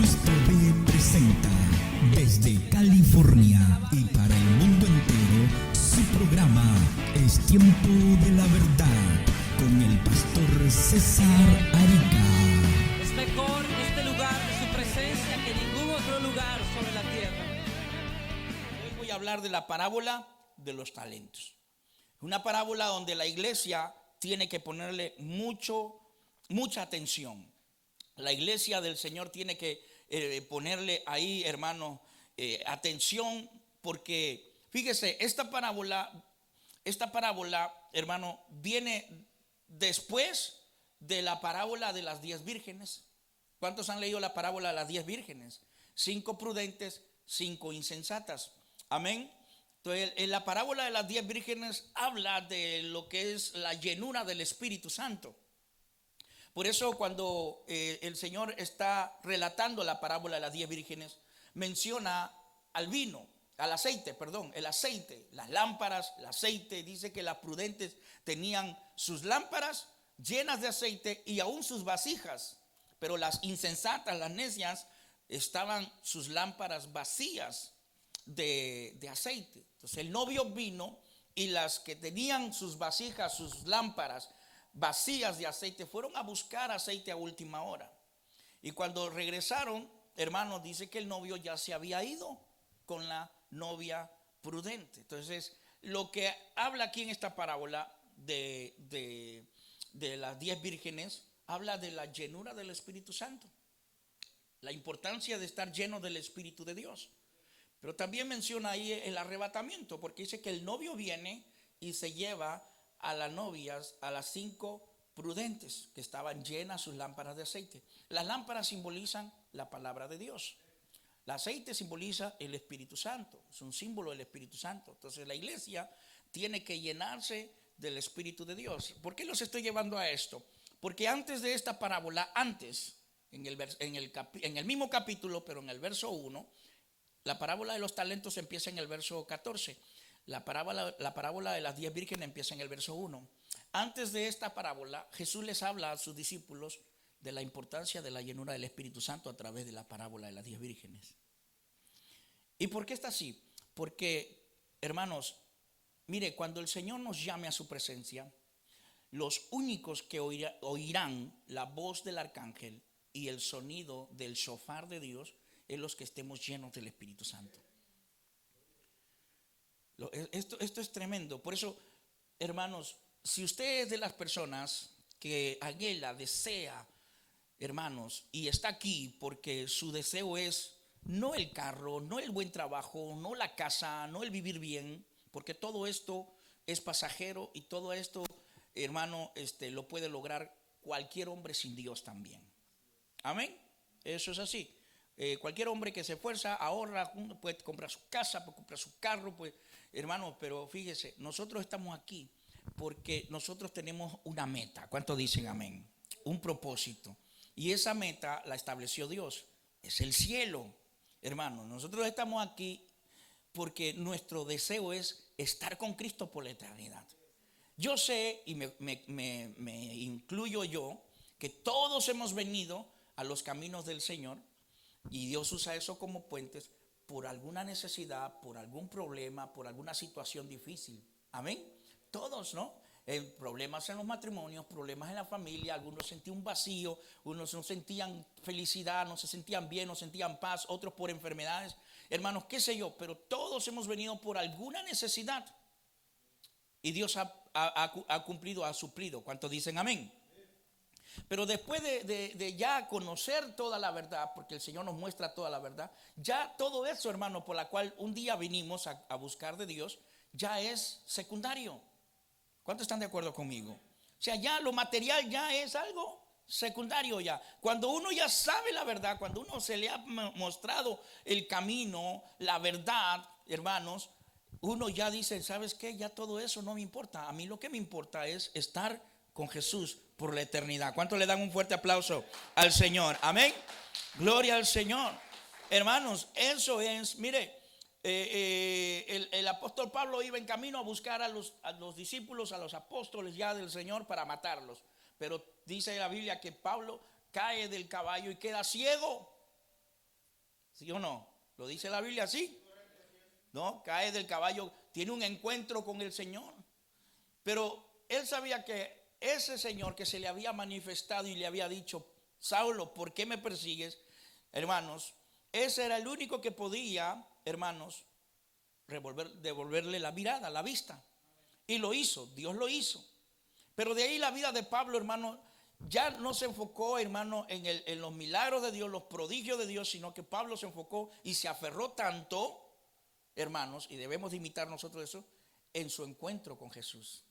Cristo B presenta desde California y para el mundo entero su programa Es Tiempo de la Verdad con el pastor César Arica. Es mejor este lugar de su presencia que ningún otro lugar sobre la tierra. Hoy voy a hablar de la parábola de los talentos. Una parábola donde la iglesia tiene que ponerle mucha atención. La iglesia del Señor tiene que ponerle ahí, hermano, atención, porque fíjese, esta parábola, hermano, viene después de la parábola de las 10 vírgenes. ¿Cuántos han leído la parábola de las 10 vírgenes? 5 prudentes, 5 insensatas. Amén. Entonces, en la parábola de las 10 vírgenes habla de lo que es la llenura del Espíritu Santo. Por eso cuando el Señor está relatando la parábola de las 10 vírgenes, menciona al vino, el aceite, las lámparas, el aceite. Dice que las prudentes tenían sus lámparas llenas de aceite y aún sus vasijas, pero las insensatas, las necias, estaban sus lámparas vacías de aceite. Entonces el novio vino y las que tenían sus vasijas, sus lámparas vacías de aceite, fueron a buscar aceite a última hora. Y cuando regresaron, hermanos, dice que el novio ya se había ido con la novia prudente. Entonces, lo que habla aquí en esta parábola de las 10 vírgenes, habla de la llenura del Espíritu Santo, la importancia de estar lleno del Espíritu de Dios. Pero también menciona ahí el arrebatamiento, porque dice que el novio viene y se lleva a las novias, a las 5 prudentes que estaban llenas sus lámparas de aceite. Las lámparas simbolizan la palabra de Dios. El aceite simboliza el Espíritu Santo, es un símbolo del Espíritu Santo. Entonces la iglesia tiene que llenarse del Espíritu de Dios. ¿Por qué los estoy llevando a esto? Porque antes de esta parábola, en el mismo capítulo, pero en el verso 1, la parábola de los talentos empieza en el verso 14. La parábola de las 10 vírgenes empieza en el verso 1. Antes de esta parábola, Jesús les habla a sus discípulos de la importancia de la llenura del Espíritu Santo a través de la parábola de las 10 vírgenes. ¿Y por qué está así? Porque, hermanos, mire, cuando el Señor nos llame a su presencia, los únicos que oirán la voz del arcángel y el sonido del shofar de Dios es los que estemos llenos del Espíritu Santo. Esto es tremendo. Por eso, hermanos, si usted es de las personas que anhela, desea, hermanos, y está aquí porque su deseo es no el carro, no el buen trabajo, no la casa, no el vivir bien, porque todo esto es pasajero y todo esto, hermano, lo puede lograr cualquier hombre sin Dios también. Amén. Eso es así. Cualquier hombre que se esfuerza, ahorra, puede comprar su casa, puede comprar su carro, pues, hermano, pero fíjese, nosotros estamos aquí porque nosotros tenemos una meta. ¿Cuántos dicen amén? Un propósito. Y esa meta la estableció Dios. Es el cielo, hermano. Nosotros estamos aquí porque nuestro deseo es estar con Cristo por la eternidad. Yo sé, y me incluyo yo, que todos hemos venido a los caminos del Señor. Y Dios usa eso como puentes por alguna necesidad, por algún problema, por alguna situación difícil. Amén. Todos, ¿no? Problemas en los matrimonios, problemas en la familia. Algunos sentían un vacío, unos no sentían felicidad, no se sentían bien, no sentían paz, otros por enfermedades. Hermanos, qué sé yo, pero todos hemos venido por alguna necesidad. Y Dios ha cumplido, ha suplido. ¿Cuántos dicen amén? Pero después de ya conocer toda la verdad, porque el Señor nos muestra toda la verdad, ya todo eso, hermano, por la cual un día vinimos a buscar de Dios, ya es secundario. ¿Cuántos están de acuerdo conmigo? O sea, ya lo material ya es algo secundario ya. Cuando uno ya sabe la verdad, cuando uno se le ha mostrado el camino, la verdad, hermanos, uno ya dice, ¿sabes qué? Ya todo eso no me importa. A mí lo que me importa es estar con Jesús por la eternidad. ¿Cuántos le dan un fuerte aplauso al Señor? Amén. Gloria al Señor. Hermanos, eso es, mire, el apóstol Pablo iba en camino a buscar a los discípulos, a los apóstoles ya del Señor para matarlos. Pero dice la Biblia que Pablo cae del caballo y queda ciego. ¿Sí o no? ¿Lo dice la Biblia así? No, cae del caballo, tiene un encuentro con el Señor. Pero él sabía que ese Señor que se le había manifestado y le había dicho: Saulo, ¿por qué me persigues? Hermanos, ese era el único que podía, hermanos, devolverle la mirada, la vista. Y lo hizo, Dios lo hizo. Pero de ahí la vida de Pablo, hermano, ya no se enfocó, hermano, en los milagros de Dios, los prodigios de Dios, sino que Pablo se enfocó y se aferró tanto, hermanos, y debemos de imitar nosotros eso, en su encuentro con Jesús.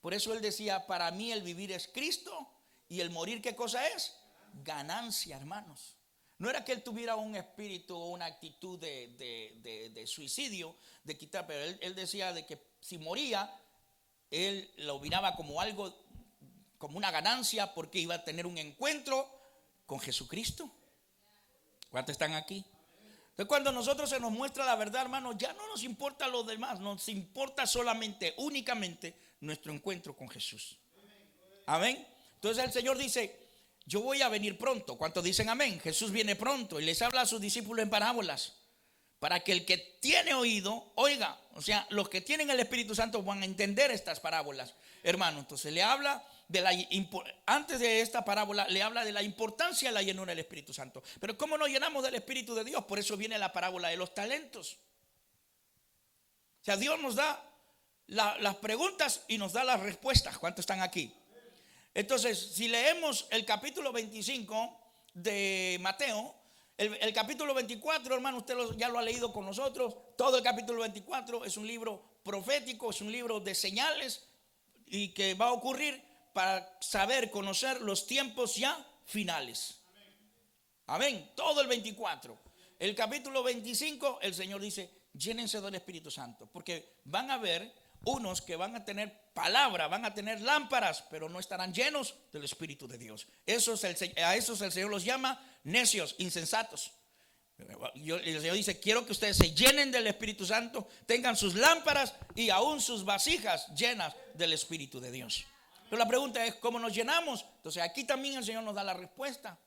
Por eso él decía: para mí el vivir es Cristo y el morir, ¿qué cosa es? Ganancia, hermanos. No era que él tuviera un espíritu o una actitud de suicidio, de quitar, pero él decía de que si moría, él lo miraba como algo, como una ganancia, porque iba a tener un encuentro con Jesucristo. ¿Cuántos están aquí? Entonces, cuando nosotros se nos muestra la verdad, hermano, ya no nos importa lo demás, nos importa solamente, únicamente nuestro encuentro con Jesús. Amén. Entonces el Señor dice: yo voy a venir pronto. ¿Cuántos dicen amén? Jesús viene pronto y les habla a sus discípulos en parábolas, para que el que tiene oído oiga. O sea, los que tienen el Espíritu Santo van a entender estas parábolas, hermano. Entonces le habla antes de esta parábola le habla de la importancia de la llenura del Espíritu Santo. Pero ¿cómo nos llenamos del Espíritu de Dios? Por eso viene la parábola de los talentos. O sea, Dios nos da las preguntas y nos da las respuestas. ¿Cuántos están aquí? Entonces, si leemos el capítulo 25 de Mateo, el capítulo 24, hermano, usted ya lo ha leído con nosotros. Todo el capítulo 24 es un libro profético, es un libro de señales y que va a ocurrir para saber, conocer los tiempos ya finales. Amén. Todo el 24. El capítulo 25, el Señor dice: llénense del Espíritu Santo, porque van a haber unos que van a tener palabra, van a tener lámparas, pero no estarán llenos del Espíritu de Dios. A esos el Señor los llama necios, insensatos. El Señor dice: quiero que ustedes se llenen del Espíritu Santo, tengan sus lámparas y aún sus vasijas llenas del Espíritu de Dios. Pero la pregunta es: ¿cómo nos llenamos? Entonces aquí también el Señor nos da la respuesta.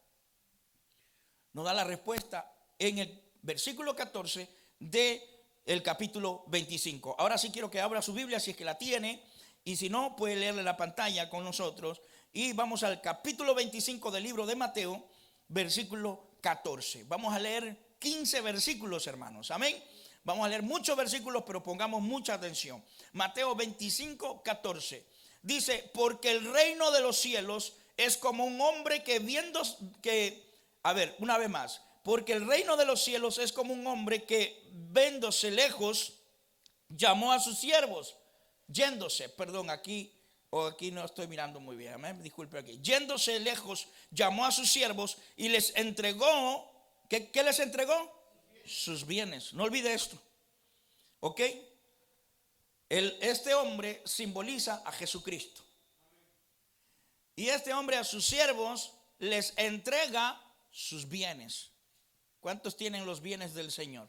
Nos da la respuesta en el versículo 14 del capítulo 25. Ahora sí quiero que abra su Biblia si es que la tiene, y si no puede leerle la pantalla con nosotros. Y vamos al capítulo 25 del libro de Mateo, versículo 14. Vamos a leer 15 versículos, hermanos. Amén. Vamos a leer muchos versículos, pero pongamos mucha atención. Mateo 25, 14. Dice: porque el reino de los cielos es como un hombre una vez más. Porque el reino de los cielos es como un hombre que, viéndose lejos, llamó a sus siervos. Aquí no estoy mirando muy bien, disculpe aquí. Yéndose lejos, llamó a sus siervos y les entregó. ¿Qué les entregó? Sus bienes. No olvide esto. ¿Ok? Este hombre simboliza a Jesucristo. Y este hombre a sus siervos les entrega sus bienes. ¿Cuántos tienen los bienes del Señor?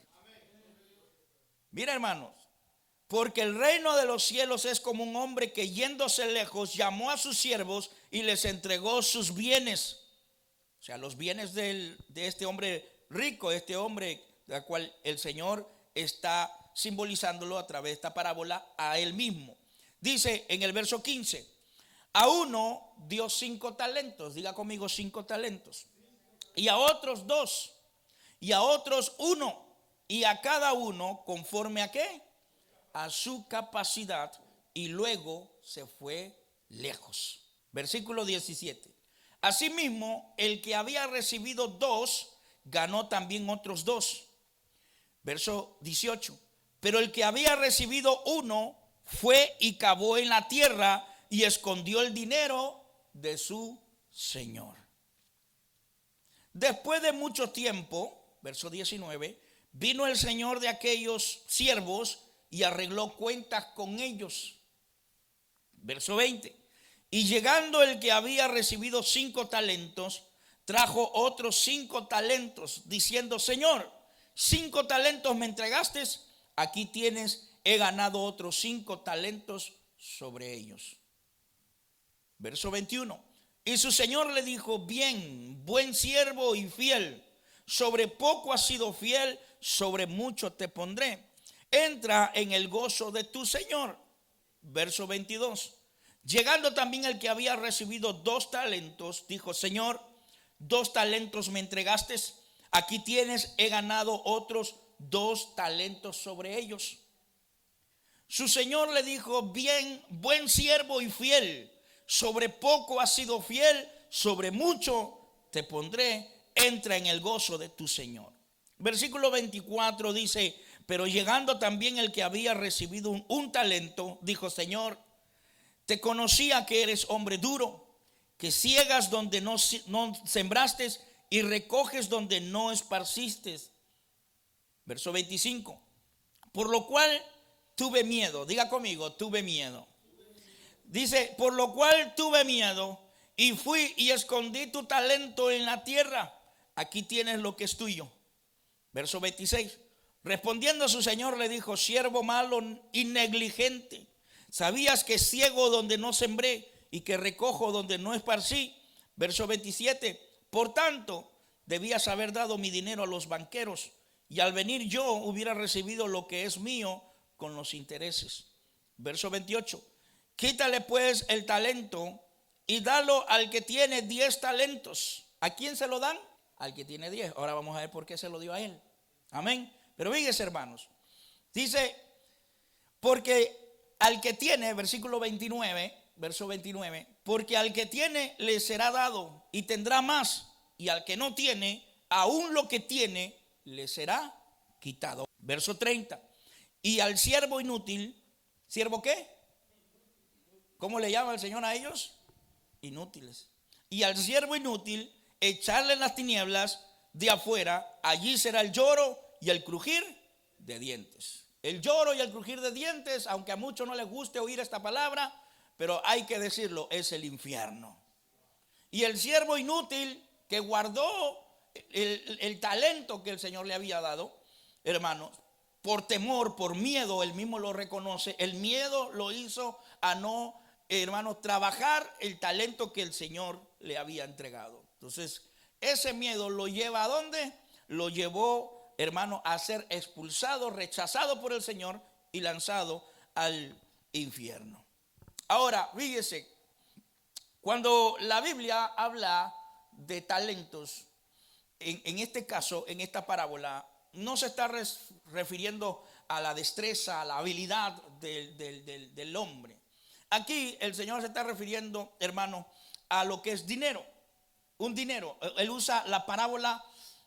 Mira, hermanos, porque el reino de los cielos es como un hombre que, yéndose lejos, llamó a sus siervos y les entregó sus bienes. O sea, los bienes de este hombre rico, este hombre al cual el Señor está simbolizándolo a través de esta parábola a él mismo. Dice en el verso 15: a uno dio 5 talentos, diga conmigo 5 talentos, y a otros 2, y a otros 1, y a cada uno conforme a ¿qué? A su capacidad, y luego se fue lejos. Versículo 17. Asimismo, el que había recibido 2 ganó también otros 2. Verso 18. Pero el que había recibido 1 fue y cavó en la tierra y escondió el dinero de su señor. Después de mucho tiempo, verso 19, vino el señor de aquellos siervos y arregló cuentas con ellos. Verso 20. Y llegando el que había recibido 5 talentos, trajo otros 5 talentos, diciendo: Señor, 5 talentos me entregaste, aquí tienes, he ganado otros 5 talentos sobre ellos. Verso 21. Y su señor le dijo: bien, buen siervo y fiel, sobre poco has sido fiel, sobre mucho te pondré. Entra en el gozo de tu Señor. Verso 22. Llegando también el que había recibido 2 talentos, dijo: Señor, 2 talentos me entregaste, aquí tienes, he ganado otros 2 talentos sobre ellos. Su señor le dijo: bien, buen siervo y fiel, sobre poco has sido fiel, sobre mucho te pondré, entra en el gozo de tu Señor. Versículo 24 dice: pero llegando también el que había recibido un talento, dijo: Señor, te conocía que eres hombre duro, que ciegas donde no sembraste y recoges donde no esparciste. Verso 25. Por lo cual tuve miedo. Diga conmigo: tuve miedo. Dice: por lo cual tuve miedo y fui y escondí tu talento en la tierra. Aquí tienes lo que es tuyo. Verso 26. Respondiendo su señor le dijo: siervo malo y negligente, ¿sabías que ciego donde no sembré y que recojo donde no esparcí? Verso 27. Por tanto, debías haber dado mi dinero a los banqueros, y al venir yo hubiera recibido lo que es mío con los intereses. Verso 28. Quítale pues el talento y dalo al que tiene 10 talentos. ¿A quién se lo dan? Al que tiene 10. Ahora vamos a ver por qué se lo dio a él. Amén. Pero fíjense, hermanos, dice: porque al que tiene, versículo 29, verso 29, porque al que tiene le será dado y tendrá más, y al que no tiene, aún lo que tiene le será quitado. Verso 30. Y al siervo inútil, ¿siervo qué? ¿Cómo le llama el Señor a ellos? Inútiles. Y al siervo inútil, echarle en las tinieblas de afuera, allí será el lloro y el crujir de dientes. El lloro y el crujir de dientes, aunque a muchos no les guste oír esta palabra, pero hay que decirlo, es el infierno. Y el siervo inútil que guardó el talento que el Señor le había dado, hermanos, por temor, por miedo, él mismo lo reconoce, el miedo lo hizo a no, hermanos, trabajar el talento que el Señor le había entregado. Entonces, ese miedo lo lleva ¿a dónde? Lo llevó, hermano, a ser expulsado, rechazado por el Señor y lanzado al infierno. Ahora, fíjese, cuando la Biblia habla de talentos, en este caso, en esta parábola, no se está refiriendo a la destreza, a la habilidad del hombre. Aquí el Señor se está refiriendo, hermano, a lo que es dinero. Un dinero. Él usa la parábola,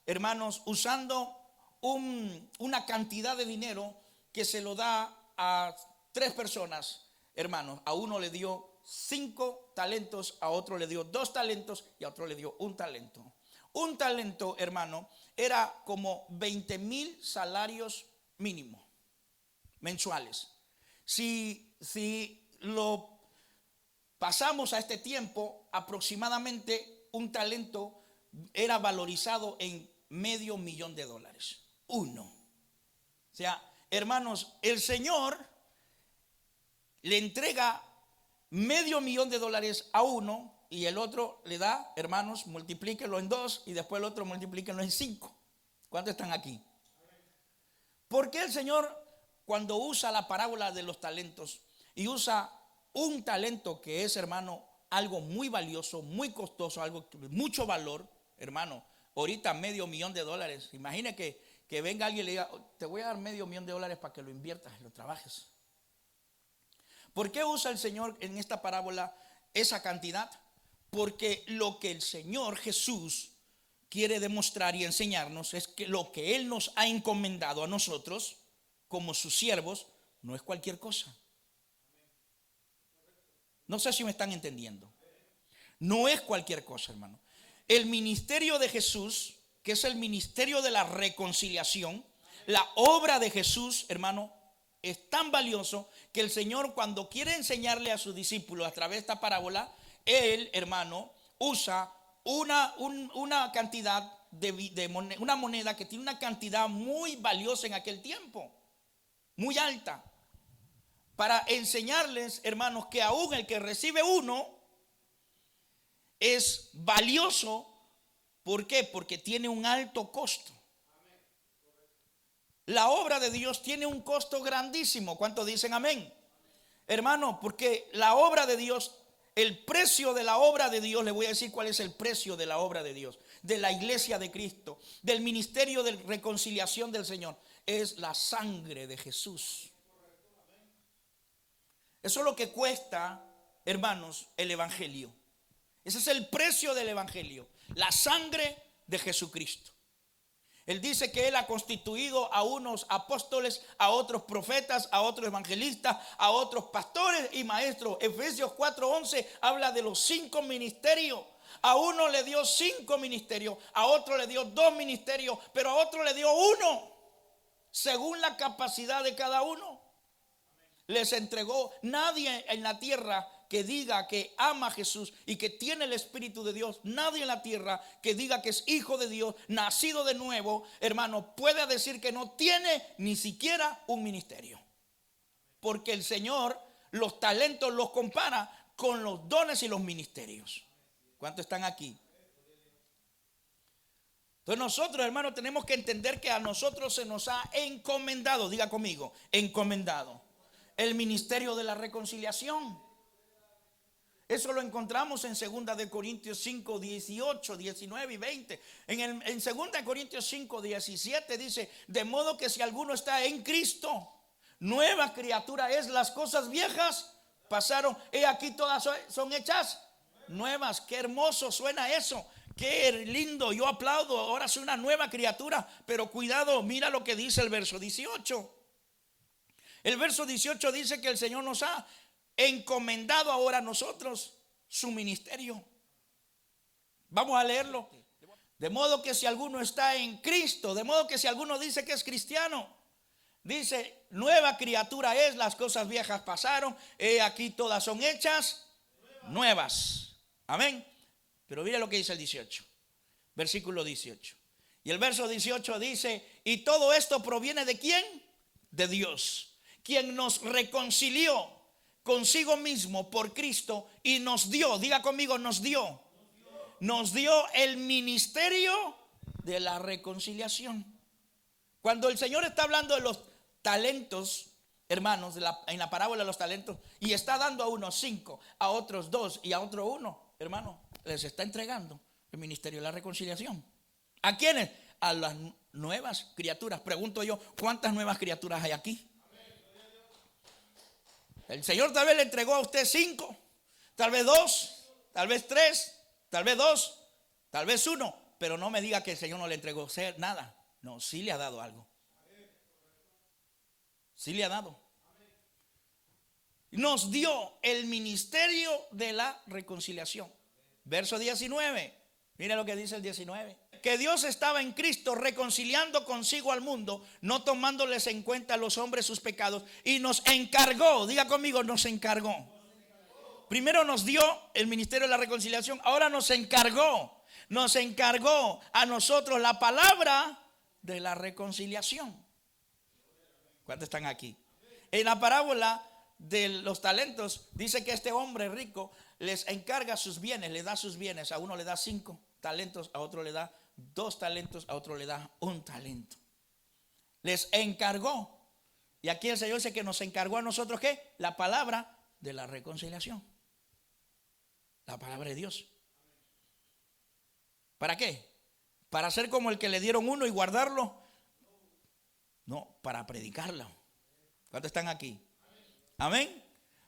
hermanos, usando una cantidad de dinero que se lo da a 3 personas, hermanos. A uno le dio 5 talentos, a otro le dio 2 talentos y a otro le dio 1 talento. Un talento, hermano, era como 20,000 salarios mínimos mensuales. Si lo pasamos a este tiempo, aproximadamente un talento era valorizado en $500,000. Uno. O sea, hermanos, el Señor le entrega $500,000 a uno y el otro le da, hermanos, multiplíquelo en 2 y después el otro multiplíquelo en 5. ¿Cuántos están aquí? ¿Por qué el Señor, cuando usa la parábola de los talentos y usa un talento que es, hermano, algo muy valioso, muy costoso, algo de mucho valor, hermano, ahorita $500,000, imagine que venga alguien y le diga: te voy a dar $500,000 para que lo inviertas y lo trabajes? ¿Por qué usa el Señor en esta parábola esa cantidad? Porque lo que el Señor Jesús quiere demostrar y enseñarnos es que lo que Él nos ha encomendado a nosotros como sus siervos no es cualquier cosa. No sé si me están entendiendo. No es cualquier cosa, hermano. El ministerio de Jesús, que es el ministerio de la reconciliación, la obra de Jesús, hermano, es tan valioso que el Señor, cuando quiere enseñarle a sus discípulos a través de esta parábola, Él, hermano, usa una cantidad una moneda que tiene una cantidad muy valiosa en aquel tiempo, muy alta, para enseñarles, hermanos, que aún el que recibe uno es valioso ¿Por qué? Porque tiene un alto costo. La obra de Dios tiene un costo grandísimo. ¿Cuántos dicen amén? Hermano, porque la obra de Dios, el precio de la obra de Dios, le voy a decir cuál es el precio de la obra de Dios, de la iglesia de Cristo, del ministerio de reconciliación del Señor, es la sangre de Jesús. Eso es lo que cuesta, hermanos, el evangelio. Ese es el precio del evangelio, la sangre de Jesucristo. Él dice que Él ha constituido a unos apóstoles, a otros profetas, a otros evangelistas, a otros pastores y maestros. Efesios 4:11 habla de los 5 ministerios. A uno le dio 5 ministerios, a otro le dio 2 ministerios, pero a otro le dio 1, según la capacidad de cada uno. Les entregó. Nadie en la tierra que diga que ama a Jesús y que tiene el Espíritu de Dios, nadie en la tierra que diga que es hijo de Dios, nacido de nuevo, hermano, puede decir que no tiene ni siquiera un ministerio. Porque el Señor los talentos los compara con los dones y los ministerios. ¿Cuántos están aquí? Entonces nosotros, hermanos, tenemos que entender que a nosotros se nos ha encomendado, diga conmigo, encomendado, el ministerio de la reconciliación. Eso lo encontramos en 2 de Corintios 5, 18, 19 y 20. En 2 Corintios 5, 17 dice: de modo que si alguno está en Cristo, nueva criatura es, las cosas viejas pasaron, he aquí todas son hechas nuevas. Qué hermoso suena eso, qué lindo, yo aplaudo, ahora soy una nueva criatura. Pero cuidado, mira lo que dice el verso 18. El verso 18 dice que el Señor nos ha encomendado ahora a nosotros su ministerio. Vamos a leerlo. De modo que si alguno está en Cristo, de modo que si alguno dice que es cristiano, dice: nueva criatura es, las cosas viejas pasaron, he aquí todas son hechas nuevas. Amén. Pero mire lo que dice el 18, versículo 18. Y el verso 18 dice: y todo esto proviene ¿de quién? De Dios, quien nos reconcilió consigo mismo por Cristo y nos dio, diga conmigo, nos dio el ministerio de la reconciliación. Cuando el Señor está hablando de los talentos, hermanos, en la parábola de los talentos, y está dando a unos 5, a otros 2 y a otro 1, hermano, les está entregando el ministerio de la reconciliación. ¿A quiénes? A las nuevas criaturas. Pregunto yo, ¿cuántas nuevas criaturas hay aquí? El Señor tal vez le entregó a usted 5, tal vez 2, tal vez 3, tal vez 2, tal vez 1, pero no me diga que el Señor no le entregó nada. No, sí le ha dado algo. Sí le ha dado. Nos dio el ministerio de la reconciliación. Verso 19. Mira lo que dice el 19. Que Dios estaba en Cristo reconciliando consigo al mundo, no tomándoles en cuenta a los hombres sus pecados, y nos encargó, diga conmigo, nos encargó. Primero nos dio el ministerio de la reconciliación, ahora nos encargó a nosotros la palabra de la reconciliación. ¿Cuántos están aquí? En la parábola de los talentos dice que este hombre rico les encarga sus bienes, le da sus bienes. A uno le da 5 talentos, a otro le da 2 talentos, a otro le da 1 talento. Les encargó. Y aquí el Señor dice que nos encargó a nosotros, ¿qué? La palabra de la reconciliación. La palabra de Dios. ¿Para qué? ¿Para ser como el que le dieron 1 y guardarlo? No, para predicarlo. ¿Cuántos están aquí? Amén.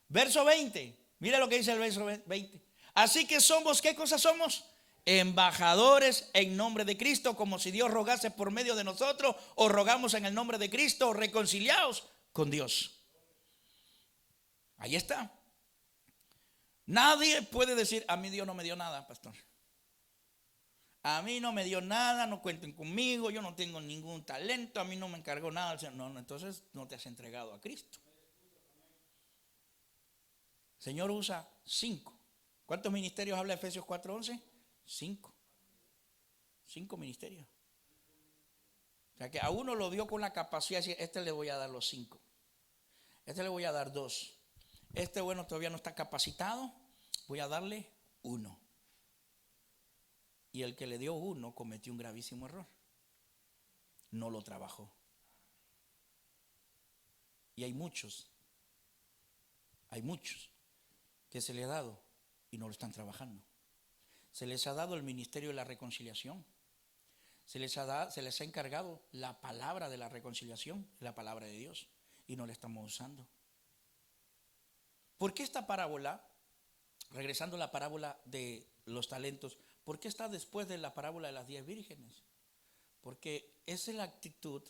Verso 20. Mira lo que dice el verso 20. Así que somos, ¿qué cosa somos? Embajadores en nombre de Cristo, como si Dios rogase por medio de nosotros, o rogamos en el nombre de Cristo, reconciliados con Dios. Ahí está. Nadie puede decir: a mí Dios no me dio nada, pastor. A mí no me dio nada, no cuenten conmigo, yo no tengo ningún talento, a mí no me encargó nada. No, entonces no te has entregado a Cristo. El Señor usa 5. ¿Cuántos ministerios habla Efesios 4:11? 5. 5 ministerios. O sea que a uno lo dio con la capacidad de decir: este le voy a dar los 5. Este le voy a dar 2. Este, bueno, todavía no está capacitado, voy a darle 1. Y el que le dio uno cometió un gravísimo error. No lo trabajó. Y hay muchos que se les ha dado y no lo están trabajando. Se les ha dado el ministerio de la reconciliación. Se les ha encargado la palabra de la reconciliación, la palabra de Dios, y no la estamos usando. ¿Por qué esta parábola, regresando a la parábola de los talentos, por qué está después de la parábola de las 10 vírgenes? Porque esa es la actitud,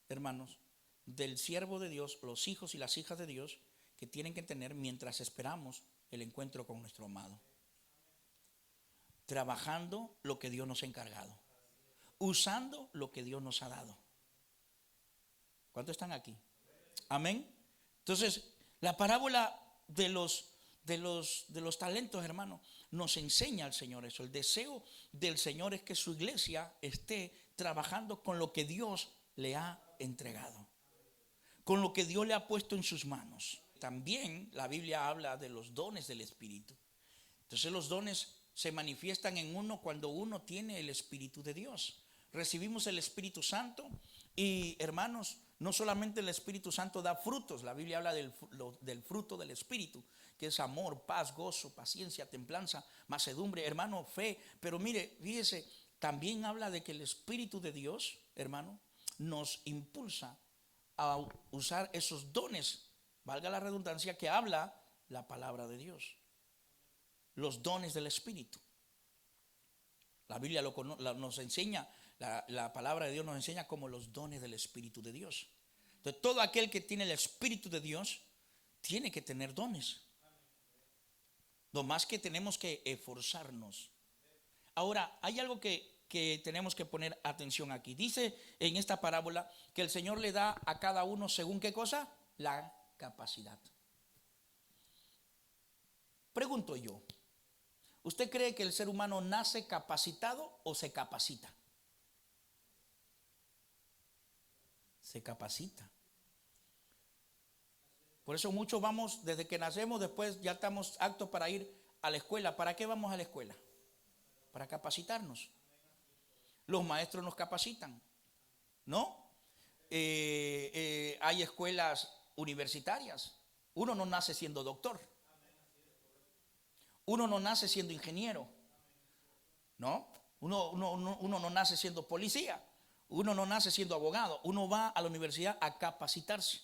hermanos, del siervo de Dios, los hijos y las hijas de Dios, que tienen que tener mientras esperamos el encuentro con nuestro amado. Trabajando lo que Dios nos ha encargado, usando lo que Dios nos ha dado. ¿Cuántos están aquí? Amén. Entonces, la parábola de los talentos, hermano, nos enseña al Señor eso. El deseo del Señor es que su iglesia esté trabajando con lo que Dios le ha entregado, con lo que Dios le ha puesto en sus manos. También la Biblia habla de los dones del Espíritu. Entonces los dones se manifiestan en uno cuando uno tiene el Espíritu de Dios. Recibimos el Espíritu Santo y, hermanos, no solamente el Espíritu Santo da frutos. La Biblia habla del fruto del Espíritu, que es amor, paz, gozo, paciencia, templanza, mansedumbre, hermano, fe. Pero mire, fíjese, también habla de que el Espíritu de Dios, hermano, nos impulsa a usar esos dones, valga la redundancia, que habla la palabra de Dios. Los dones del Espíritu. La Biblia nos enseña, la palabra de Dios nos enseña como los dones del Espíritu de Dios. Entonces, todo aquel que tiene el Espíritu de Dios tiene que tener dones. Lo más que tenemos que esforzarnos. Ahora, hay algo que tenemos que poner atención aquí. Dice en esta parábola que el Señor le da a cada uno, ¿según qué cosa? La capacidad. Pregunto yo, ¿usted cree que el ser humano nace capacitado o se capacita? Se capacita. Por eso muchos vamos, desde que nacemos, después ya estamos aptos para ir a la escuela. ¿Para qué vamos a la escuela? Para capacitarnos. Los maestros nos capacitan, ¿no? Hay escuelas universitarias. Uno no nace siendo doctor. Uno no nace siendo ingeniero, ¿no? Uno no nace siendo policía. Uno no nace siendo abogado. Uno va a la universidad a capacitarse.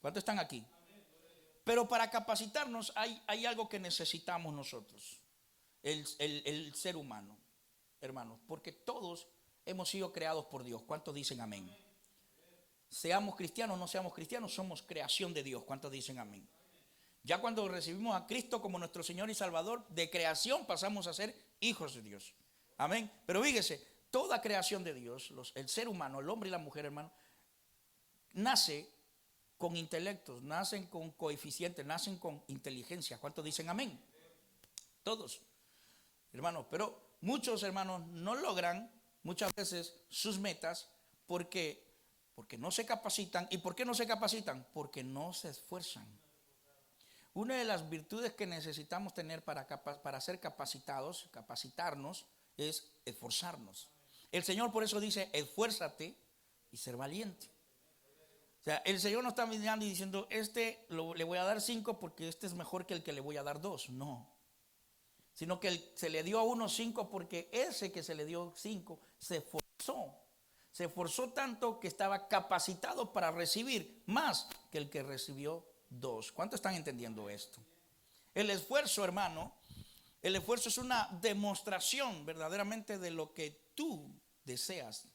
¿Cuántos están aquí? Pero para capacitarnos hay algo que necesitamos nosotros, el ser humano, hermanos, porque todos hemos sido creados por Dios. ¿Cuántos dicen amén? Seamos cristianos o no seamos cristianos, somos creación de Dios. ¿Cuántos dicen amén? Ya cuando recibimos a Cristo como nuestro Señor y Salvador, de creación pasamos a ser hijos de Dios. Amén. Pero fíjese, toda creación de Dios, el ser humano, el hombre y la mujer, hermano, nace con intelectos, nacen con coeficientes, nacen con inteligencia. ¿Cuántos dicen amén? Todos, hermanos. Pero muchos hermanos no logran muchas veces sus metas porque no se capacitan. ¿Y por qué no se capacitan? Porque no se esfuerzan. Una de las virtudes que necesitamos tener para ser capacitarnos, es esforzarnos. El Señor por eso dice, esfuérzate y ser valiente. O sea, el Señor no está mirando y diciendo, le voy a dar 5 porque este es mejor que el que le voy a dar 2. No. Sino que se le dio a uno 5 porque ese que se le dio 5 se esforzó. Se esforzó tanto que estaba capacitado para recibir más que el que recibió 2. ¿Cuántos están entendiendo esto? El esfuerzo, hermano, el esfuerzo es una demostración verdaderamente de lo que tú deseas.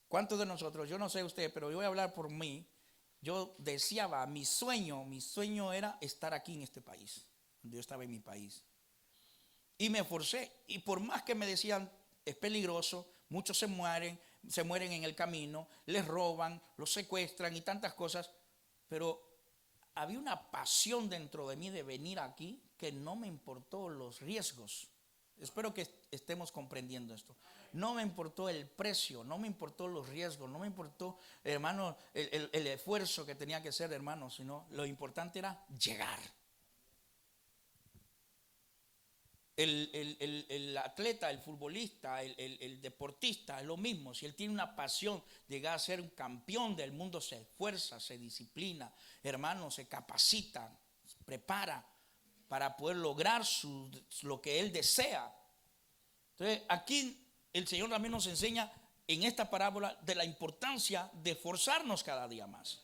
¿Cuántos de nosotros? Yo no sé usted, pero yo voy a hablar por mí. Yo deseaba, mi sueño era estar aquí en este país, donde yo estaba en mi país. Y me esforcé, y por más que me decían, es peligroso, muchos se mueren en el camino, les roban, los secuestran y tantas cosas, pero había una pasión dentro de mí de venir aquí que no me importó los riesgos. Espero que estemos comprendiendo esto. No me importó el precio, no me importó los riesgos, no me importó, hermano, el esfuerzo que tenía que hacer, hermano, sino lo importante era llegar. El atleta, el futbolista, el deportista, es lo mismo. Si él tiene una pasión, llega a ser un campeón del mundo, se esfuerza, se disciplina, hermano, se capacita, se prepara para poder lograr lo que él desea. Entonces, aquí el Señor también nos enseña en esta parábola de la importancia de esforzarnos cada día más.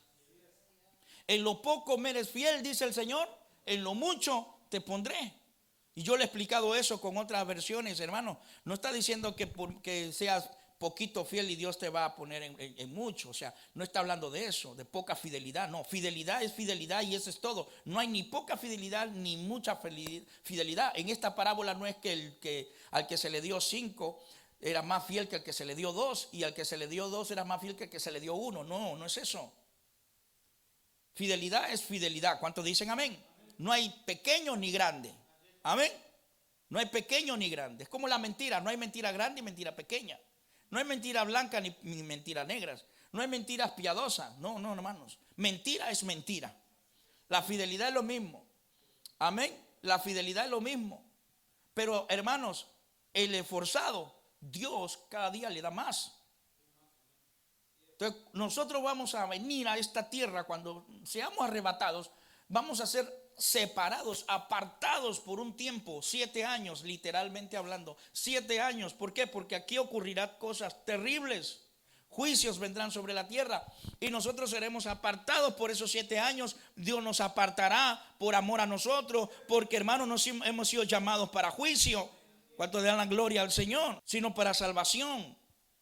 En lo poco me eres fiel, dice el Señor, en lo mucho te pondré. Y yo le he explicado eso con otras versiones, hermano. No está diciendo que porque seas poquito fiel y Dios te va a poner en mucho. O sea, no está hablando de eso, de poca fidelidad. No, fidelidad es fidelidad y eso es todo. No hay ni poca fidelidad ni mucha fidelidad. En esta parábola no es que al que se le dio 5 era más fiel que al que se le dio 2, y al que se le dio 2 era más fiel que al que se le dio 1. No, no es eso. Fidelidad es fidelidad. ¿Cuántos dicen amén? No hay pequeño ni grande. Amén. No hay pequeño ni grande. Es como la mentira. No hay mentira grande y mentira pequeña. No hay mentira blanca ni mentira negras. No hay mentiras piadosas. No, no, hermanos. Mentira es mentira. La fidelidad es lo mismo. Amén. La fidelidad es lo mismo. Pero, hermanos, el esforzado, Dios cada día le da más. Entonces, nosotros vamos a venir a esta tierra cuando seamos arrebatados. Vamos a ser separados, apartados por un tiempo, 7 años, literalmente hablando, 7 años. ¿Por qué? Porque aquí ocurrirán cosas terribles, juicios vendrán sobre la tierra y nosotros seremos apartados por esos 7 años. Dios nos apartará por amor a nosotros, porque, hermanos, no hemos sido llamados para juicio, cuánto le dan la gloria al Señor, sino para salvación.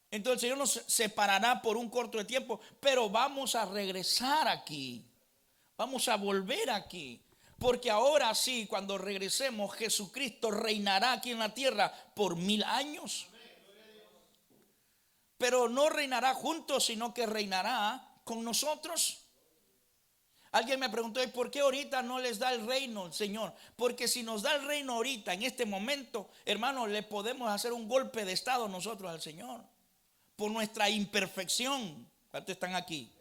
Entonces el Señor nos separará por un corto de tiempo, pero vamos a regresar aquí, vamos a volver aquí. Porque ahora sí, cuando regresemos, Jesucristo reinará aquí en la tierra por 1000 años. Pero no reinará juntos, sino que reinará con nosotros. Alguien me preguntó, ¿y por qué ahorita no les da el reino el Señor? Porque si nos da el reino ahorita, en este momento, hermano, le podemos hacer un golpe de estado nosotros al Señor. Por nuestra imperfección. ¿Cuántos están aquí?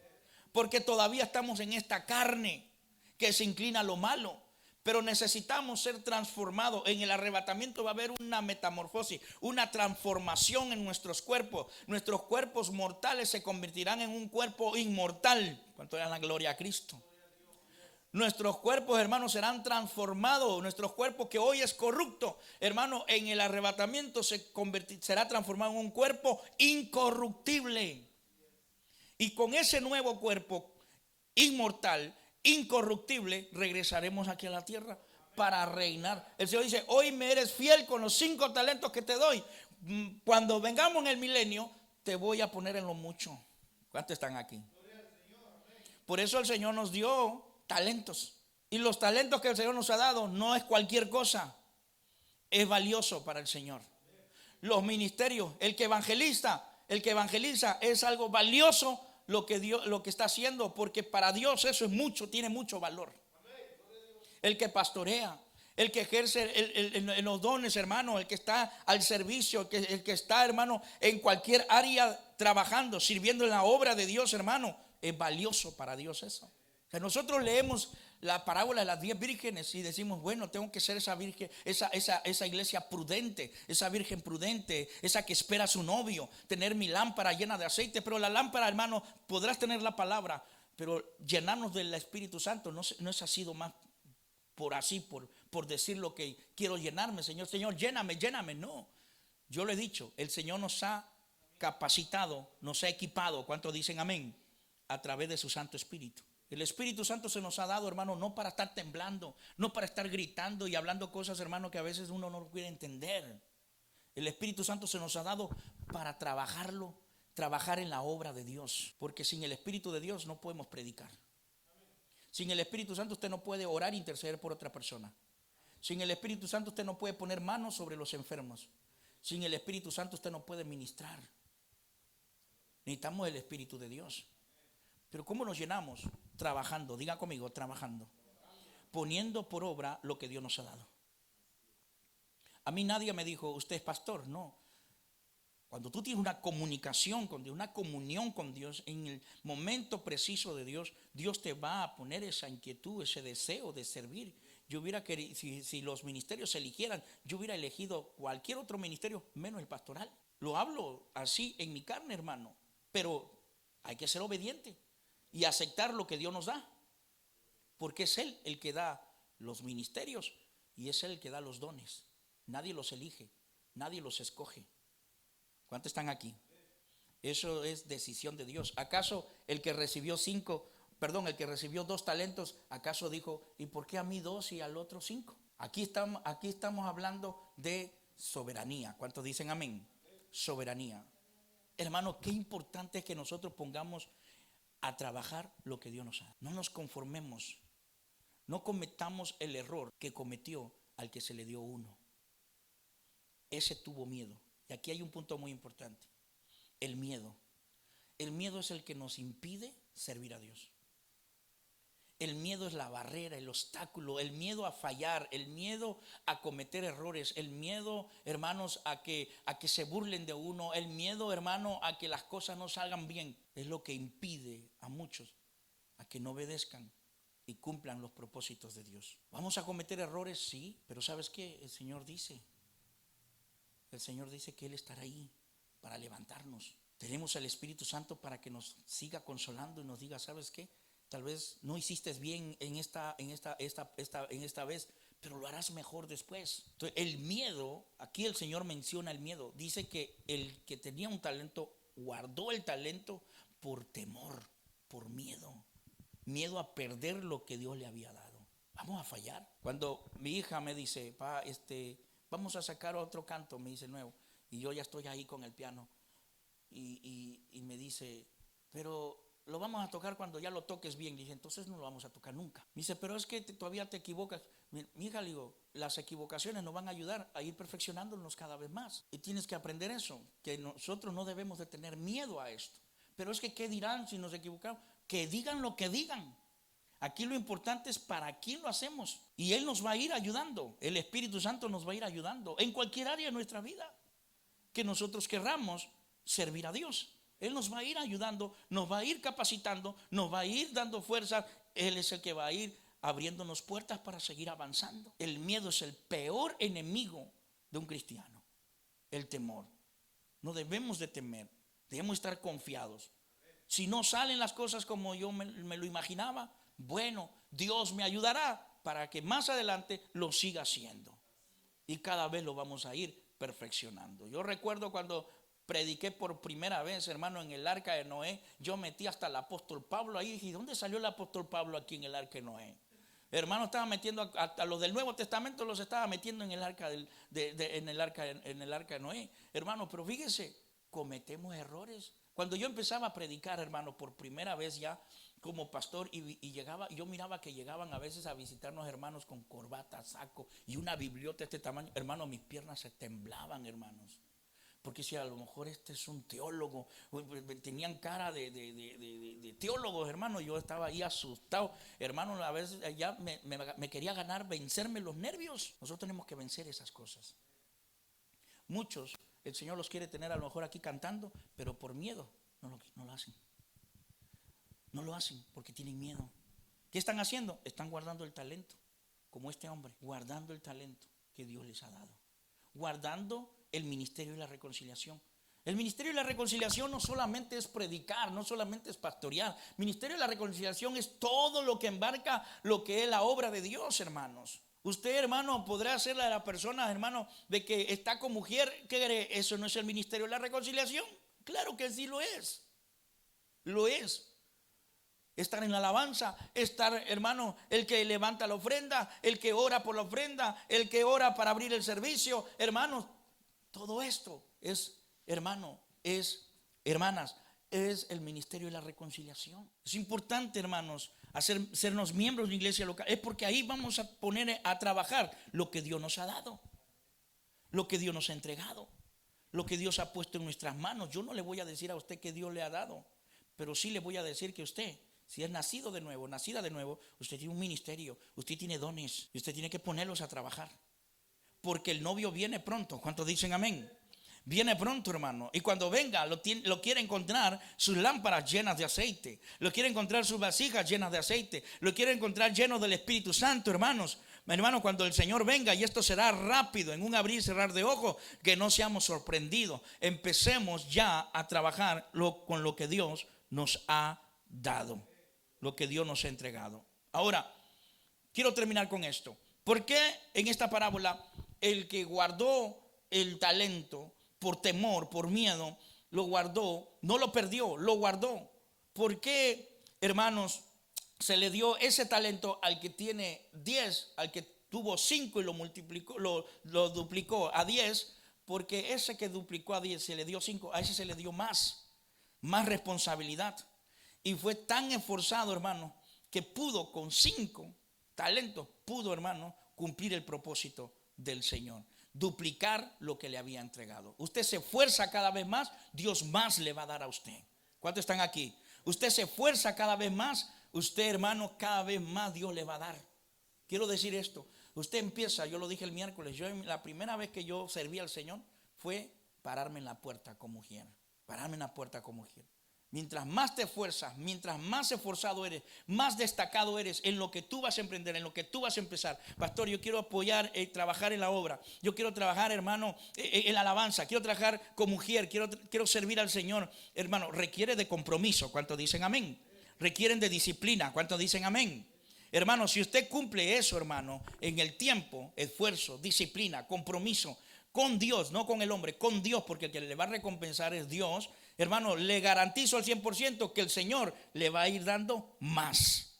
Porque todavía estamos en esta carne que se inclina a lo malo, pero necesitamos ser transformados. En el arrebatamiento va a haber una metamorfosis, una transformación en nuestros cuerpos. Nuestros cuerpos mortales se convertirán en un cuerpo inmortal. ¿Cuánto le dan la gloria a Cristo? Nuestros cuerpos, hermanos, serán transformados. Nuestros cuerpos que hoy es corrupto, hermano, en el arrebatamiento será transformado en un cuerpo incorruptible. Y con ese nuevo cuerpo inmortal, incorruptible, regresaremos aquí a la tierra para reinar. El Señor dice, hoy me eres fiel con los 5 talentos que te doy. Cuando vengamos en el milenio, te voy a poner en lo mucho. ¿Cuántos están aquí? Por eso el Señor nos dio talentos. Y los talentos que el Señor nos ha dado no es cualquier cosa. Es valioso para el Señor. Los ministerios, el que evangeliza es algo valioso. Lo que está haciendo, porque para Dios eso es mucho, tiene mucho valor. El que pastorea, el que ejerce en los dones, hermano, el que está al servicio, el que está, hermano, en cualquier área trabajando, sirviendo en la obra de Dios, hermano, es valioso para Dios eso. O sea, nosotros leemos la parábola de las 10 vírgenes y decimos, bueno, tengo que ser esa virgen, esa iglesia prudente, esa virgen prudente, esa que espera a su novio, tener mi lámpara llena de aceite. Pero la lámpara, hermano, podrás tener la palabra, pero llenarnos del Espíritu Santo no es así más por decir lo que quiero llenarme. Señor, lléname. No, yo le he dicho, el Señor nos ha capacitado, nos ha equipado. ¿Cuántos dicen amén? A través de su Santo Espíritu. El Espíritu Santo se nos ha dado, hermano, no para estar temblando, no para estar gritando y hablando cosas, hermano, que a veces uno no quiere entender. El Espíritu Santo se nos ha dado para trabajar en la obra de Dios. Porque sin el Espíritu de Dios no podemos predicar. Sin el Espíritu Santo usted no puede orar e interceder por otra persona. Sin el Espíritu Santo usted no puede poner manos sobre los enfermos. Sin el Espíritu Santo usted no puede ministrar. Necesitamos el Espíritu de Dios. Pero ¿cómo nos llenamos? Trabajando, diga conmigo, trabajando. Poniendo por obra lo que Dios nos ha dado. A mí nadie me dijo, usted es pastor, no. Cuando tú tienes una comunicación con Dios, una comunión con Dios, en el momento preciso de Dios, Dios te va a poner esa inquietud, ese deseo de servir. yo hubiera querido, si los ministerios se eligieran, yo hubiera elegido cualquier otro ministerio menos el pastoral. Lo hablo así en mi carne, hermano, pero hay que ser obediente y aceptar lo que Dios nos da, porque es Él el que da los ministerios y es Él el que da los dones. Nadie los elige, nadie los escoge. ¿Cuántos están aquí? Eso es decisión de Dios. ¿Acaso el que recibió 2 talentos, acaso dijo, ¿y por qué a mí 2 y al otro 5? Aquí estamos hablando de soberanía. ¿Cuántos dicen amén? Soberanía. Hermano, qué importante es que nosotros pongamos a trabajar lo que Dios nos da. No nos conformemos, no cometamos el error que cometió al que se le dio 1. Ese tuvo miedo. Y aquí hay un punto muy importante. El miedo. El miedo es el que nos impide servir a Dios. El miedo es la barrera, el obstáculo, el miedo a fallar, el miedo a cometer errores, el miedo, hermanos, a que se burlen de uno, el miedo, hermano, a que las cosas no salgan bien. Es lo que impide a muchos a que no obedezcan y cumplan los propósitos de Dios. ¿Vamos a cometer errores? Sí, pero ¿sabes qué? El Señor dice que Él estará ahí para levantarnos. Tenemos al Espíritu Santo para que nos siga consolando y nos diga, ¿sabes qué? Tal vez no hiciste bien en esta vez, pero lo harás mejor después. Entonces, el miedo, aquí el Señor menciona el miedo. Dice que el que tenía un talento guardó el talento por temor, por miedo. Miedo a perder lo que Dios le había dado. Vamos a fallar. Cuando mi hija me dice, pa, vamos a sacar otro canto, me dice nuevo, y yo ya estoy ahí con el piano, y me dice, pero lo vamos a tocar cuando ya lo toques bien. Le dije, entonces no lo vamos a tocar nunca. Me dice, pero es que todavía te equivocas. Mi hija, le digo, las equivocaciones nos van a ayudar a ir perfeccionándonos cada vez más, y tienes que aprender eso, que nosotros no debemos de tener miedo a esto. Pero es que ¿qué dirán si nos equivocamos? Que digan lo que digan. Aquí lo importante es para quién lo hacemos, y Él nos va a ir ayudando. El Espíritu Santo nos va a ir ayudando en cualquier área de nuestra vida que nosotros querramos servir a Dios. Él nos va a ir ayudando, nos va a ir capacitando, nos va a ir dando fuerza. Él es el que va a ir abriéndonos puertas para seguir avanzando. El miedo es el peor enemigo de un cristiano. El temor. No debemos de temer, debemos estar confiados. Si no salen las cosas como yo me lo imaginaba, bueno, Dios me ayudará para que más adelante lo siga haciendo. Y cada vez lo vamos a ir perfeccionando. Yo recuerdo cuando prediqué por primera vez, hermano, en el arca de Noé. Yo metí hasta el apóstol Pablo ahí. Y ¿dónde salió el apóstol Pablo aquí en el arca de Noé? Hermano, estaba metiendo hasta los del Nuevo Testamento, los estaba metiendo en el arca en el arca de Noé. Hermano, pero fíjese, cometemos errores. Cuando yo empezaba a predicar, hermano, por primera vez ya como pastor, y yo miraba que llegaban a veces a visitarnos hermanos con corbata, saco y una bibliota de este tamaño. Hermano, mis piernas se temblaban, hermanos. Porque si a lo mejor este es un teólogo, tenían cara de teólogos, hermano. Yo estaba ahí asustado, hermano. A veces ya me quería vencerme los nervios. Nosotros tenemos que vencer esas cosas. Muchos, el Señor los quiere tener a lo mejor aquí cantando, pero por miedo no lo hacen. No lo hacen porque tienen miedo. ¿Qué están haciendo? Están guardando el talento, como este hombre, guardando el talento que Dios les ha dado. Guardando el ministerio de la reconciliación. El ministerio de la reconciliación no solamente es predicar, no solamente es pastorear. El ministerio de la reconciliación es todo lo que embarca lo que es la obra de Dios, hermanos. Usted, hermano, podrá ser la persona, hermano, de que está con mujer. ¿Qué cree? ¿Eso no es el ministerio de la reconciliación? Claro que sí lo es. Lo es. Estar en la alabanza, estar, hermano, el que levanta la ofrenda, el que ora por la ofrenda, el que ora para abrir el servicio, hermanos. Todo esto es, hermano, hermanas, es el ministerio de la reconciliación. Es importante, hermanos, sernos miembros de una iglesia local. Es porque ahí vamos a poner a trabajar lo que Dios nos ha dado, lo que Dios nos ha entregado, lo que Dios ha puesto en nuestras manos. Yo no le voy a decir a usted que Dios le ha dado, pero sí le voy a decir que usted, si es nacido de nuevo, nacida de nuevo, usted tiene un ministerio, usted tiene dones y usted tiene que ponerlos a trabajar. Porque el novio viene pronto. ¿Cuántos dicen amén? Viene pronto, hermano. Y cuando venga, lo quiere encontrar sus lámparas llenas de aceite. Lo quiere encontrar sus vasijas llenas de aceite. Lo quiere encontrar lleno del Espíritu Santo, hermanos. Mi hermano, cuando el Señor venga, y esto será rápido, en un abrir y cerrar de ojos, que no seamos sorprendidos. Empecemos ya a trabajar con lo que Dios nos ha dado, lo que Dios nos ha entregado. Ahora, quiero terminar con esto. ¿Por qué en esta parábola el que guardó el talento por temor, por miedo, lo guardó, no lo perdió, lo guardó? ¿Por qué, hermanos, se le dio ese talento al que tiene 10, al que tuvo 5 y lo multiplicó, lo duplicó a 10? Porque ese que duplicó a 10 se le dio 5, a ese se le dio más responsabilidad. Y fue tan esforzado, hermano, que pudo con 5 talentos, pudo, hermano, cumplir el propósito del Señor, duplicar lo que le había entregado. Usted se esfuerza cada vez más, Dios más le va a dar a usted. ¿Cuántos están aquí? Usted se esfuerza cada vez más, usted, hermano, cada vez más Dios le va a dar. Quiero decir esto, usted empieza, yo lo dije el miércoles, la primera vez que yo serví al Señor fue pararme en la puerta como mujer, pararme en la puerta como mujer. Mientras más te esfuerzas, mientras más esforzado eres, más destacado eres en lo que tú vas a emprender, en lo que tú vas a empezar. Pastor, yo quiero apoyar, trabajar en la obra. Yo quiero trabajar, hermano, en la alabanza. Quiero trabajar como mujer, quiero servir al Señor. Hermano, requiere de compromiso. ¿Cuántos dicen amén? Requieren de disciplina. ¿Cuántos dicen amén? Hermano, si usted cumple eso, hermano, en el tiempo, esfuerzo, disciplina, compromiso con Dios, no con el hombre, con Dios, porque el que le va a recompensar es Dios. Hermano, le garantizo al 100% que el Señor le va a ir dando más.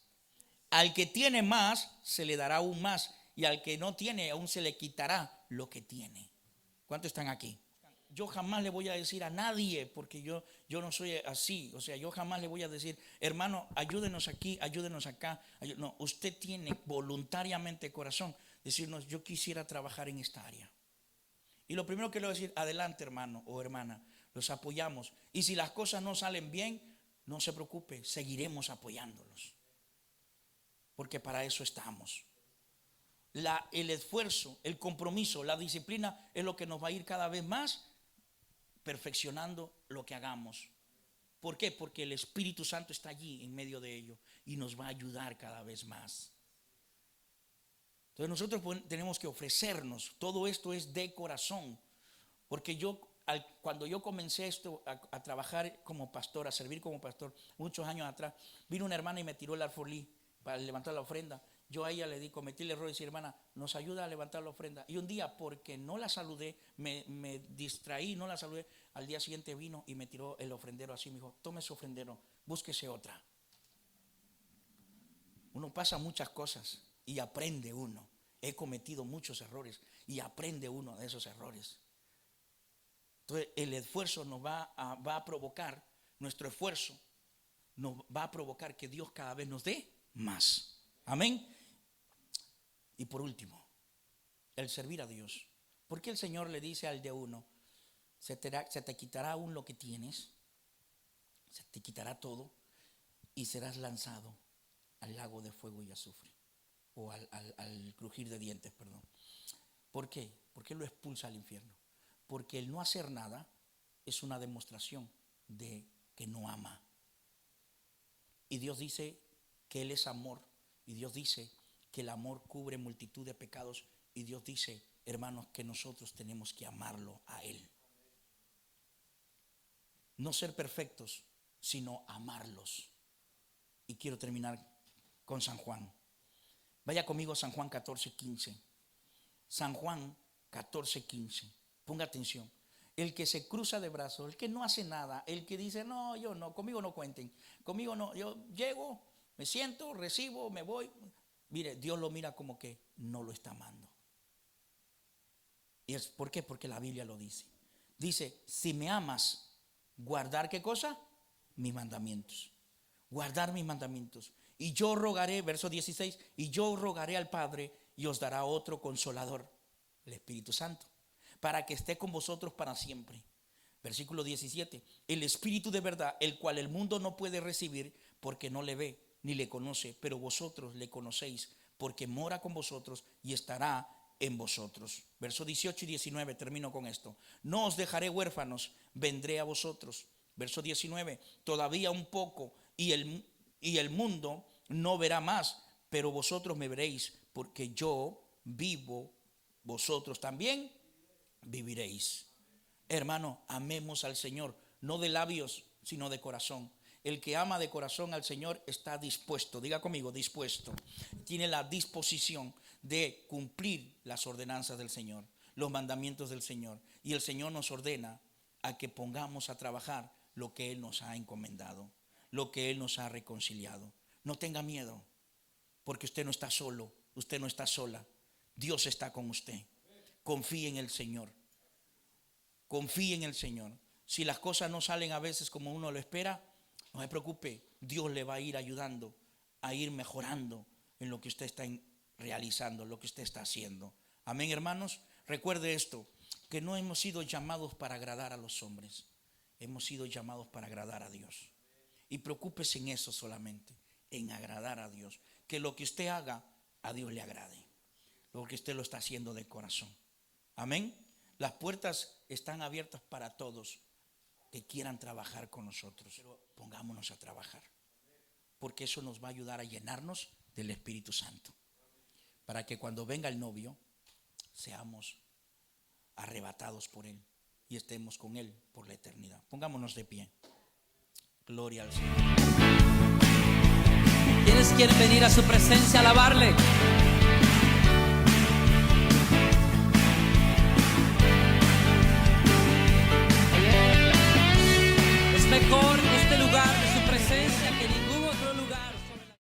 Al que tiene más, se le dará aún más. Y al que no tiene, aún se le quitará lo que tiene. ¿Cuántos están aquí? Yo jamás le voy a decir a nadie, porque yo no soy así. O sea, yo jamás le voy a decir, hermano, ayúdenos aquí, ayúdenos acá. No, usted tiene voluntariamente corazón decirnos, yo quisiera trabajar en esta área. Y lo primero que le voy a decir, adelante, hermano o hermana. Los apoyamos. Y si las cosas no salen bien, no se preocupe, seguiremos apoyándolos. Porque para eso estamos. El esfuerzo, el compromiso, la disciplina es lo que nos va a ir cada vez más perfeccionando lo que hagamos. ¿Por qué? Porque el Espíritu Santo está allí en medio de ello y nos va a ayudar cada vez más. Entonces nosotros tenemos que ofrecernos. Todo esto es de corazón. Porque cuando yo comencé esto a trabajar como pastor, a servir como pastor, muchos años atrás, vino una hermana y me tiró el alfolí para levantar la ofrenda. Yo a ella le cometí el error de decir, hermana, nos ayuda a levantar la ofrenda. Y un día, porque no la saludé, me distraí, no la saludé, al día siguiente vino y me tiró el ofrendero así, me dijo, tome su ofrendero, búsquese otra. Uno pasa muchas cosas y aprende uno. He cometido muchos errores y aprende uno de esos errores. Entonces el esfuerzo nos va a provocar, nuestro esfuerzo nos va a provocar que Dios cada vez nos dé más. Amén. Y por último, el servir a Dios. ¿Por qué el Señor le dice al de uno, se te quitará aún lo que tienes, se te quitará todo y serás lanzado al lago de fuego y azufre? O al crujir de dientes, perdón. ¿Por qué? ¿Por qué lo expulsa al infierno? Porque el no hacer nada es una demostración de que no ama. Y Dios dice que Él es amor. Y Dios dice que el amor cubre multitud de pecados. Y Dios dice, hermanos, que nosotros tenemos que amarlo a Él. No ser perfectos, sino amarlos. Y quiero terminar con San Juan. Vaya conmigo a San Juan 14:15. San Juan 14:15. Ponga atención. El que se cruza de brazos, el que no hace nada, el que dice, no, yo no, conmigo no cuenten, conmigo no, yo llego, me siento, recibo, me voy. Mire, Dios lo mira como que no lo está amando. ¿Y es por qué? Porque la Biblia lo dice. Dice, si me amas, guardar ¿qué cosa? Mis mandamientos. Guardar mis mandamientos. Y yo rogaré, verso 16, y yo rogaré al Padre y os dará otro consolador, el Espíritu Santo, para que esté con vosotros para siempre. Versículo 17, el Espíritu de verdad, el cual el mundo no puede recibir porque no le ve ni le conoce, pero vosotros le conocéis porque mora con vosotros y estará en vosotros. Verso 18 y 19, termino con esto. No os dejaré huérfanos, vendré a vosotros. Verso 19, todavía un poco y el mundo no verá más, pero vosotros me veréis, porque yo vivo, vosotros también viviréis. Hermano, amemos al Señor, no de labios, sino de corazón. El que ama de corazón al Señor está dispuesto, diga conmigo, dispuesto. Tiene la disposición de cumplir las ordenanzas del Señor, los mandamientos del Señor. Y el Señor nos ordena a que pongamos a trabajar lo que Él nos ha encomendado, lo que Él nos ha reconciliado. No tenga miedo, porque usted no está solo, usted no está sola. Dios está con usted. Confíe en el Señor. Confíe en el Señor. Si las cosas no salen a veces como uno lo espera, no se preocupe. Dios le va a ir ayudando, a ir mejorando en lo que usted está realizando, lo que usted está haciendo. Amén, hermanos. Recuerde esto, que no hemos sido llamados para agradar a los hombres. Hemos sido llamados para agradar a Dios. Y preocúpese en eso solamente, en agradar a Dios. Que lo que usted haga, a Dios le agrade. Lo que usted lo está haciendo de corazón. Amén. Las puertas están abiertas para todos que quieran trabajar con nosotros. Pero pongámonos a trabajar, porque eso nos va a ayudar a llenarnos del Espíritu Santo, para que cuando venga el novio seamos arrebatados por Él y estemos con Él por la eternidad. Pongámonos de pie. Gloria al Señor. ¿Quiénes quieren venir a su presencia a alabarle?